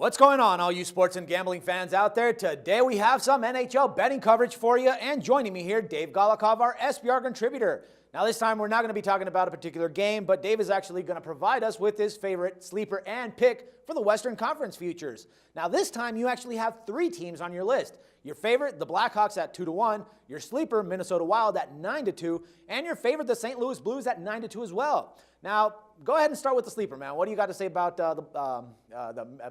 What's going on, all you sports and gambling fans out there? Today we have some NHL betting coverage for you, and joining me here, Dave Golakov, our SBR contributor. Now this time we're not going to be talking about a particular game, but Dave is actually going to provide us with his favorite sleeper and pick for the Western Conference futures. Now this time you actually have three teams on your list. Your favorite, the Blackhawks at 2-1, your sleeper, Minnesota Wild at 9-2, and your favorite, the St. Louis Blues at 9-2 as well. Now, go ahead and start with the sleeper, man. What do you got to say about the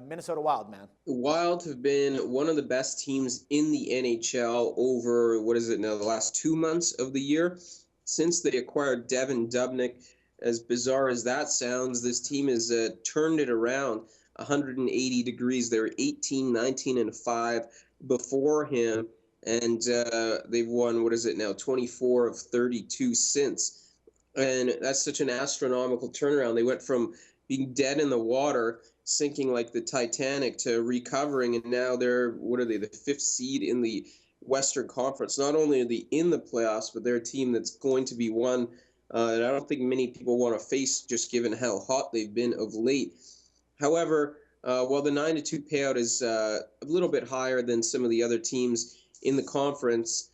Minnesota Wild, man? The Wild have been one of the best teams in the NHL over, the last 2 months of the year. Since they acquired Devan Dubnyk, as bizarre as that sounds, this team has turned it around 180 degrees. They were 18, 19, and 5 before him, and they've won, 24 of 32 since. And that's such an astronomical turnaround. They went from being dead in the water, sinking like the Titanic, to recovering, and now they're, the fifth seed in the Western Conference. Not only are they in the playoffs, but they're a team that's going to be one that I don't think many people want to face, just given how hot they've been of late. However, while the 9-2 payout is a little bit higher than some of the other teams in the conference,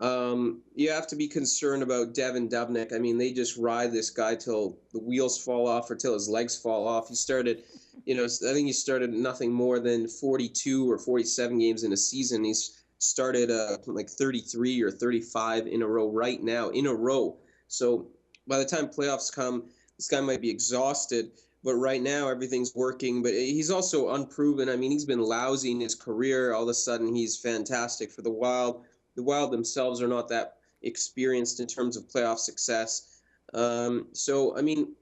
you have to be concerned about Devan Dubnyk. I mean, they just ride this guy till the wheels fall off or till his legs fall off. He started, I think he started nothing more than 42 or 47 games in a season. He's started like 33 or 35 in a row right now, So by the time playoffs come, this guy might be exhausted. But right now, everything's working. But he's also unproven. I mean, he's been lousy in his career. All of a sudden, he's fantastic for the Wild. The Wild themselves are not that experienced in terms of playoff success. So, I mean,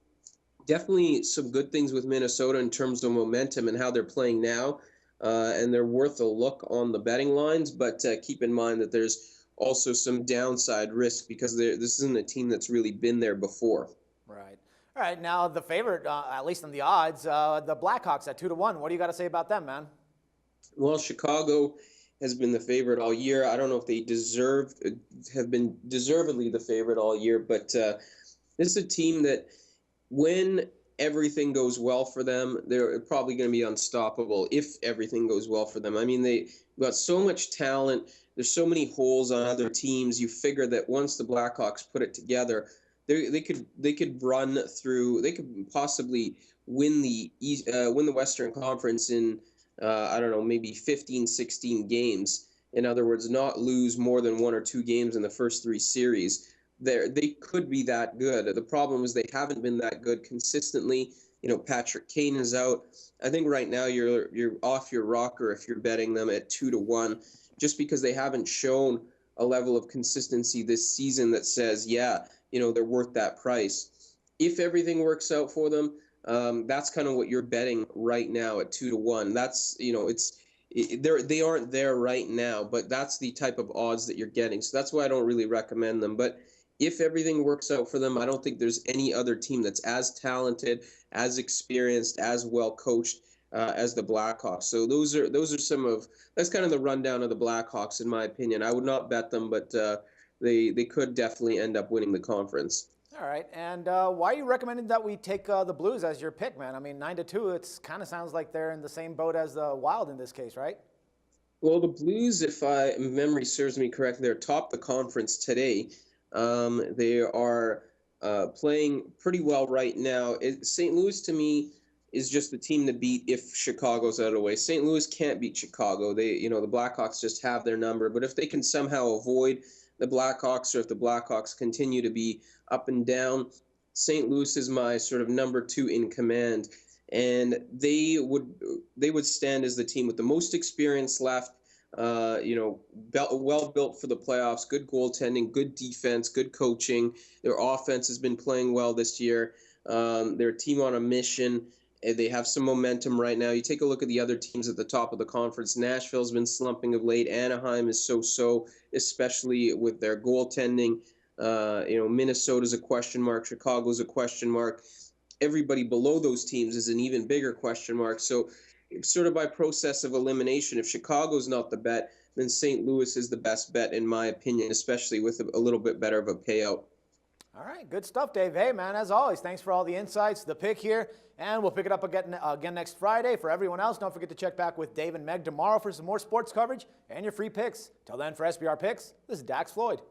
definitely some good things with Minnesota in terms of momentum and how they're playing now. And they're worth a look on the betting lines. But keep in mind that there's also some downside risk because this isn't a team that's really been there before. Right. All right, now the favorite, at least in the odds, the Blackhawks at 2-1. What do you got to say about them, man? Well, Chicago has been the favorite all year. I don't know if they have been deservedly the favorite all year, but this is a team that when everything goes well for them, they're probably going to be unstoppable if everything goes well for them. I mean, they've got so much talent. There's so many holes on other teams. You figure that once the Blackhawks put it together, they could run through. They could possibly win the Western Conference in maybe 15, 16 games. In other words, not lose more than 1 or 2 games in the first 3 series. They could be that good. The problem is they haven't been that good consistently. Patrick Kane is out. I think right now you're off your rocker if you're betting them at 2-1, just because they haven't shown a level of consistency this season that says, they're worth that price. If everything works out for them, that's kind of what you're betting right now at 2-1. That's, they aren't there right now, but that's the type of odds that you're getting. So that's why I don't really recommend them. But if everything works out for them, I don't think there's any other team that's as talented, as experienced, as well coached as the Blackhawks. So that's kind of the rundown of the Blackhawks, in my opinion. I would not bet them, but they could definitely end up winning the conference. All right, and why are you recommending that we take the Blues as your pick, man? I mean, 9-2, it kind of sounds like they're in the same boat as the Wild in this case, right? Well, the Blues, if memory serves me correctly, they're top the conference today. They are playing pretty well right now. St. Louis, to me, is just the team to beat if Chicago's out of the way. St. Louis can't beat Chicago. The Blackhawks just have their number. But if they can somehow avoid the Blackhawks, or if the Blackhawks continue to be up and down, St. Louis is my sort of number 2 in command. And they would stand as the team with the most experience left, well built for the playoffs, good goaltending, good defense, good coaching. Their offense has been playing well this year. They're a team on a mission. They have some momentum right now. You take a look at the other teams at the top of the conference. Nashville's been slumping of late. Anaheim is so-so, especially with their goaltending. Minnesota's a question mark. Chicago's a question mark. Everybody below those teams is an even bigger question mark. So sort of by process of elimination, if Chicago's not the bet, then St. Louis is the best bet, in my opinion, especially with a little bit better of a payout. All right, good stuff, Dave. Hey, man, as always, thanks for all the insights, the pick here, and we'll pick it up again next Friday. For everyone else, don't forget to check back with Dave and Meg tomorrow for some more sports coverage and your free picks. Till then, for SBR Picks, this is Dax Floyd.